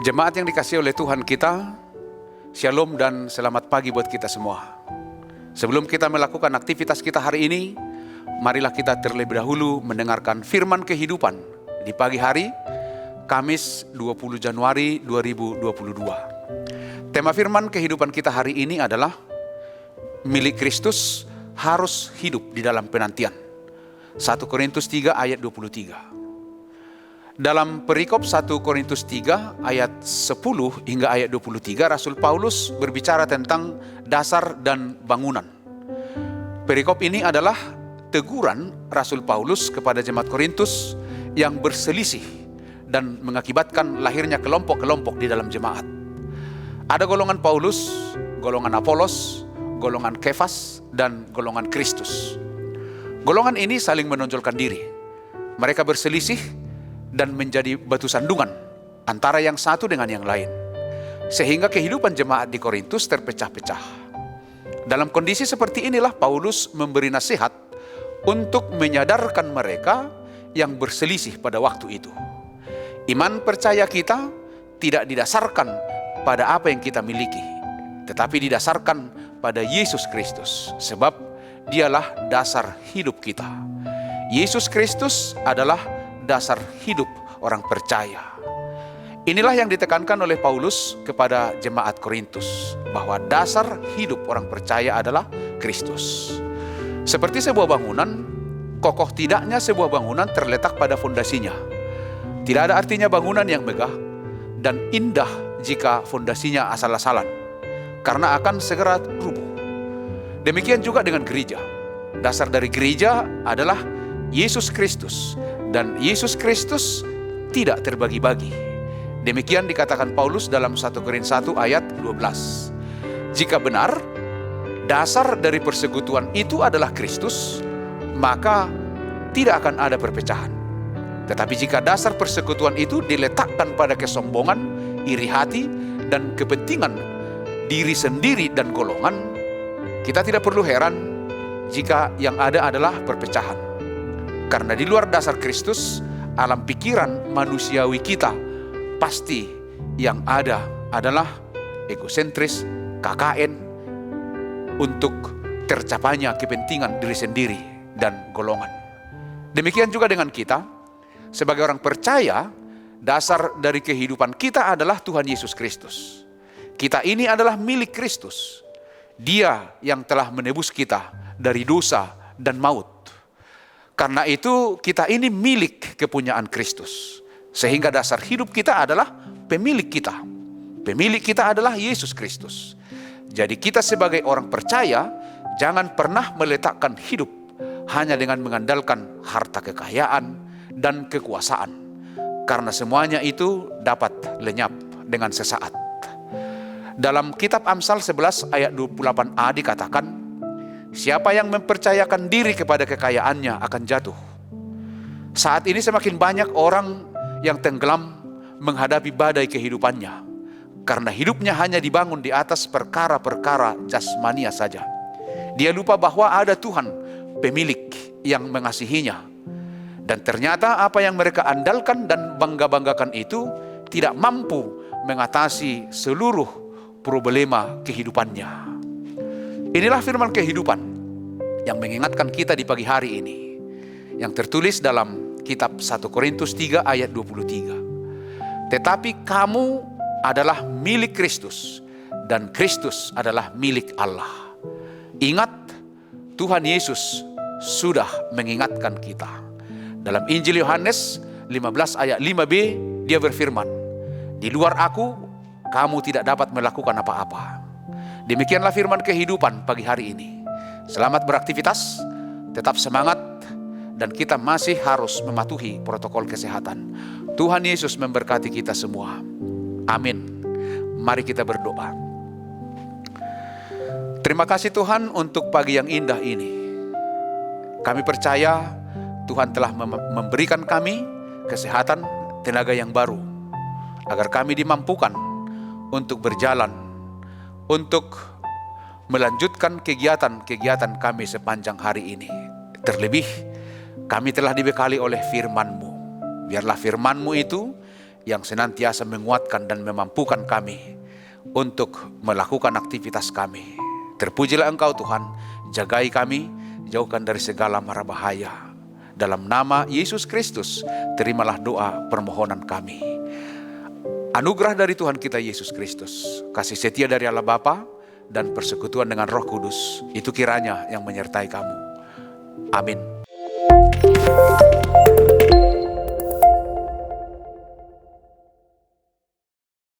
Jemaat yang dikasihi oleh Tuhan kita, Shalom dan selamat pagi buat kita semua. Sebelum kita melakukan aktivitas kita hari ini, marilah kita terlebih dahulu mendengarkan firman kehidupan di pagi hari, Kamis 20 Januari 2022. Tema firman kehidupan kita hari ini adalah milik Kristus harus hidup di dalam penantian. 1 Korintus 3 ayat 23. Dalam perikop 1 Korintus 3 ayat 10 hingga ayat 23, Rasul Paulus berbicara tentang dasar dan bangunan. Perikop ini adalah teguran Rasul Paulus kepada jemaat Korintus yang berselisih dan mengakibatkan lahirnya kelompok-kelompok di dalam jemaat. Ada golongan Paulus, golongan Apolos, golongan Kefas, dan golongan Kristus. Golongan ini saling menonjolkan diri. Mereka berselisih dan menjadi batu sandungan antara yang satu dengan yang lain, sehingga kehidupan jemaat di Korintus terpecah-pecah. Dalam kondisi seperti inilah Paulus memberi nasihat untuk menyadarkan mereka yang berselisih pada waktu itu. Iman percaya kita tidak didasarkan pada apa yang kita miliki, tetapi didasarkan pada Yesus Kristus, sebab dialah dasar hidup kita. Yesus Kristus adalah dasar hidup orang percaya. Inilah yang ditekankan oleh Paulus kepada jemaat Korintus, bahwa dasar hidup orang percaya adalah Kristus. Seperti sebuah bangunan, kokoh tidaknya sebuah bangunan terletak pada fondasinya. Tidak ada artinya bangunan yang megah dan indah jika fondasinya asal-asalan, karena akan segera rubuh. Demikian juga dengan gereja. Dasar dari gereja adalah Yesus Kristus, dan Yesus Kristus tidak terbagi-bagi. Demikian dikatakan Paulus dalam 1 Korintus 1 ayat 12. Jika benar dasar dari persekutuan itu adalah Kristus, maka tidak akan ada perpecahan. Tetapi jika dasar persekutuan itu diletakkan pada kesombongan, iri hati, dan kepentingan diri sendiri dan golongan, kita tidak perlu heran jika yang ada adalah perpecahan. Karena di luar dasar Kristus, alam pikiran manusiawi kita pasti yang ada adalah egosentris, KKN, untuk tercapainya kepentingan diri sendiri dan golongan. Demikian juga dengan kita, sebagai orang percaya, dasar dari kehidupan kita adalah Tuhan Yesus Kristus. Kita ini adalah milik Kristus. Dia yang telah menebus kita dari dosa dan maut. Karena itu kita ini milik kepunyaan Kristus. Sehingga dasar hidup kita adalah pemilik kita. Pemilik kita adalah Yesus Kristus. Jadi kita sebagai orang percaya jangan pernah meletakkan hidup hanya dengan mengandalkan harta kekayaan dan kekuasaan. Karena semuanya itu dapat lenyap dengan sesaat. Dalam kitab Amsal 11 ayat 28a dikatakan, siapa yang mempercayakan diri kepada kekayaannya akan jatuh. Saat ini semakin banyak orang yang tenggelam menghadapi badai kehidupannya, karena hidupnya hanya dibangun di atas perkara-perkara jasmania saja. Dia lupa bahwa ada Tuhan, pemilik yang mengasihinya. Dan ternyata apa yang mereka andalkan dan bangga-banggakan itu tidak mampu mengatasi seluruh problema kehidupannya. Inilah firman kehidupan yang mengingatkan kita di pagi hari ini, yang tertulis dalam kitab 1 Korintus 3 ayat 23. Tetapi kamu adalah milik Kristus, dan Kristus adalah milik Allah. Ingat, Tuhan Yesus sudah mengingatkan kita. Dalam Injil Yohanes 15 ayat 5b, dia berfirman, di luar aku, kamu tidak dapat melakukan apa-apa. Demikianlah firman kehidupan pagi hari ini. Selamat beraktivitas, tetap semangat, dan kita masih harus mematuhi protokol kesehatan. Tuhan Yesus memberkati kita semua. Amin. Mari kita berdoa. Terima kasih Tuhan untuk pagi yang indah ini. Kami percaya Tuhan telah memberikan kami kesehatan, tenaga yang baru, agar kami dimampukan untuk berjalan, untuk melanjutkan kegiatan-kegiatan kami sepanjang hari ini. Terlebih, kami telah dibekali oleh firman-Mu. Biarlah firman-Mu itu yang senantiasa menguatkan dan memampukan kami untuk melakukan aktivitas kami. Terpujilah Engkau Tuhan, jagai kami, jauhkan dari segala mara bahaya. Dalam nama Yesus Kristus, terimalah doa permohonan kami. Anugerah dari Tuhan kita Yesus Kristus, kasih setia dari Allah Bapa, dan persekutuan dengan Roh Kudus, itu kiranya yang menyertai kamu. Amin.